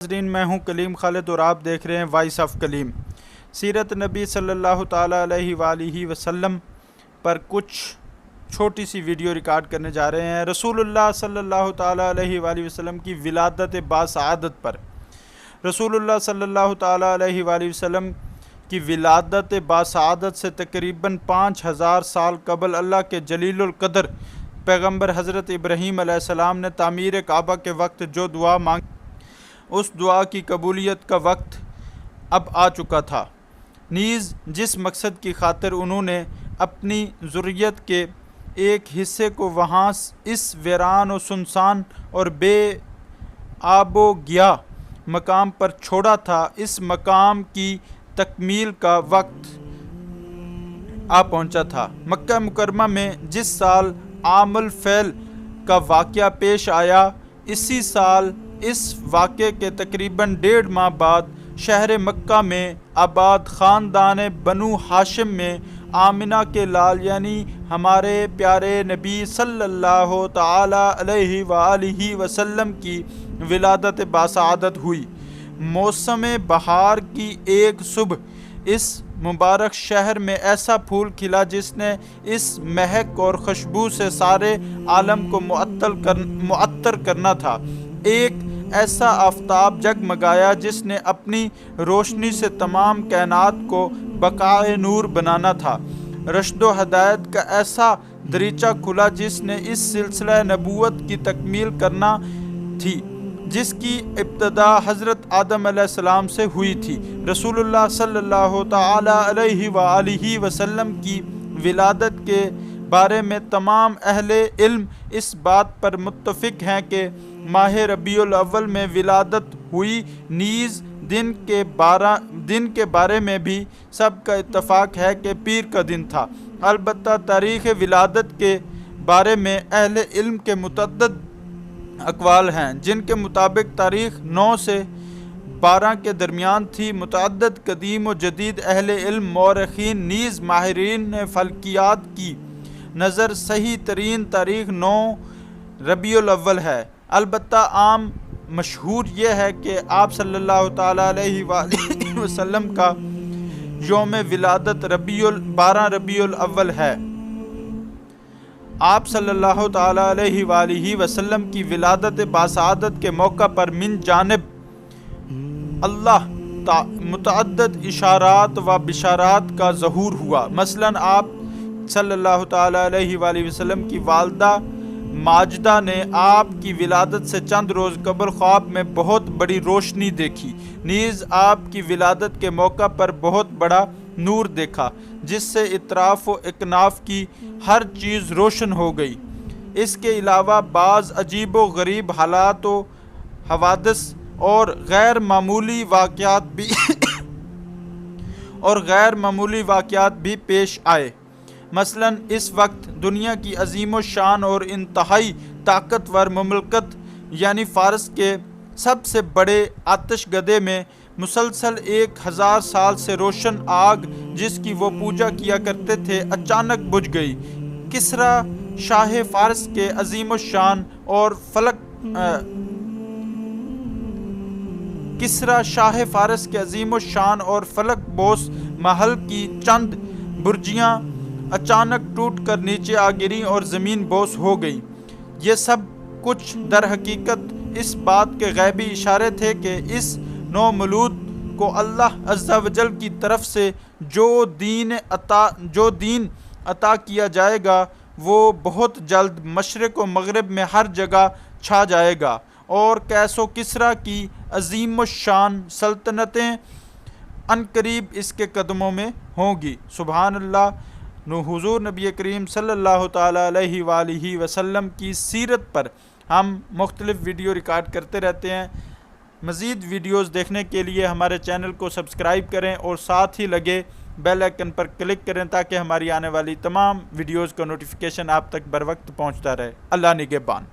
ناظرین، میں ہوں کلیم خالد اور آپ دیکھ رہے ہیں وائس آف کلیم۔ سیرت نبی صلی اللہ تعالیٰ علیہ وآلہ وسلم پر کچھ چھوٹی سی ویڈیو ریکارڈ کرنے جا رہے ہیں۔ رسول اللہ صلی اللہ تعالیٰ علیہ وآلہ وسلم کی ولادت باسعادت پر۔ رسول اللہ صلی اللہ تعالیٰ علیہ وآلہ وسلم کی ولادت باسعادت سے تقریباً 5000 سال قبل اللہ کے جلیل القدر پیغمبر حضرت ابراہیم علیہ السلام نے تعمیر کعبہ کے وقت جو دعا مانگی، اس دعا کی قبولیت کا وقت اب آ چکا تھا۔ نیز جس مقصد کی خاطر انہوں نے اپنی ذریت کے ایک حصے کو وہاں اس ویران و سنسان اور بے آب و گیا مقام پر چھوڑا تھا، اس مقام کی تکمیل کا وقت آ پہنچا تھا۔ مکہ مکرمہ میں جس سال عام الفیل کا واقعہ پیش آیا، اسی سال اس واقعے کے تقریباً 1.5 ماہ بعد شہر مکہ میں آباد خاندان بنو ہاشم میں آمنہ کے لال یعنی ہمارے پیارے نبی صلی اللہ تعالی علیہ وآلہ وسلم کی ولادت باسعادت ہوئی۔ موسم بہار کی ایک صبح اس مبارک شہر میں ایسا پھول کھلا جس نے اس مہک اور خوشبو سے سارے عالم کو معطر کرنا تھا۔ ایک ایسا آفتاب جگمگایا جس نے اپنی روشنی سے تمام کائنات کو بقائے نور بنانا تھا۔ رشد و ہدایت کا ایسا دریچہ کھلا جس نے اس سلسلہ نبوت کی تکمیل کرنا تھی جس کی ابتدا حضرت آدم علیہ السلام سے ہوئی تھی۔ رسول اللہ صلی اللہ تعالی علیہ وآلہ وسلم کی ولادت کے بارے میں تمام اہل علم اس بات پر متفق ہیں کہ ماہ ربیع الاول میں ولادت ہوئی۔ نیز دن کے بارے میں بھی سب کا اتفاق ہے کہ پیر کا دن تھا۔ البتہ تاریخ ولادت کے بارے میں اہل علم کے متعدد اقوال ہیں، جن کے مطابق تاریخ 9 سے 12 کے درمیان تھی۔ متعدد قدیم و جدید اہل علم مورخین نیز ماہرین فلکیات کی نظر صحیح ترین تاریخ 9 ربیع الاول ہے۔ البتہ عام مشہور یہ ہے کہ آپ صلی اللہ تعالیٰ علیہ وآلہ وسلم کا یوم ولادت 12 ربیع الاول ہے۔ آپ صلی اللہ تعالیٰ علیہ وآلہ وسلم کی ولادت باسعادت کے موقع پر من جانب اللہ متعدد اشارات و بشارات کا ظہور ہوا۔ مثلاً آپ صلی اللہ تعالیٰ علیہ وآلہ وسلم کی والدہ ماجدہ نے آپ کی ولادت سے چند روز قبل خواب میں بہت بڑی روشنی دیکھی۔ نیز آپ کی ولادت کے موقع پر بہت بڑا نور دیکھا جس سے اطراف و اکناف کی ہر چیز روشن ہو گئی۔ اس کے علاوہ بعض عجیب و غریب حالات و حوادث اور غیر معمولی واقعات بھی پیش آئے۔ مثلاً اس وقت دنیا کی عظیم و شان اور انتہائی طاقتور مملکت یعنی فارس کے سب سے بڑے آتش گدے میں مسلسل 1000 سال سے روشن آگ جس کی وہ پوجا کیا کرتے تھے اچانک بجھ گئی۔ کسریٰ شاہ فارس کے عظیم الشان اور فلک بوس محل کی چند برجیاں اچانک ٹوٹ کر نیچے آ گریں اور زمین بوس ہو گئی۔ یہ سب کچھ در حقیقت اس بات کے غیبی اشارے تھے کہ اس نو مولود کو اللہ عز و جل کی طرف سے جو دین عطا کیا جائے گا وہ بہت جلد مشرق و مغرب میں ہر جگہ چھا جائے گا اور کیس و کسریٰ کی عظیم الشان سلطنتیں عنقریب اس کے قدموں میں ہوں گی۔ سبحان اللہ۔ حضور نبی کریم صلی اللہ تعالیٰ علیہ وآلہ وسلم کی سیرت پر ہم مختلف ویڈیو ریکارڈ کرتے رہتے ہیں۔ مزید ویڈیوز دیکھنے کے لیے ہمارے چینل کو سبسکرائب کریں اور ساتھ ہی لگے بیل آئیکن پر کلک کریں تاکہ ہماری آنے والی تمام ویڈیوز کا نوٹیفیکیشن آپ تک بر وقت پہنچتا رہے۔ اللہ نگہبان۔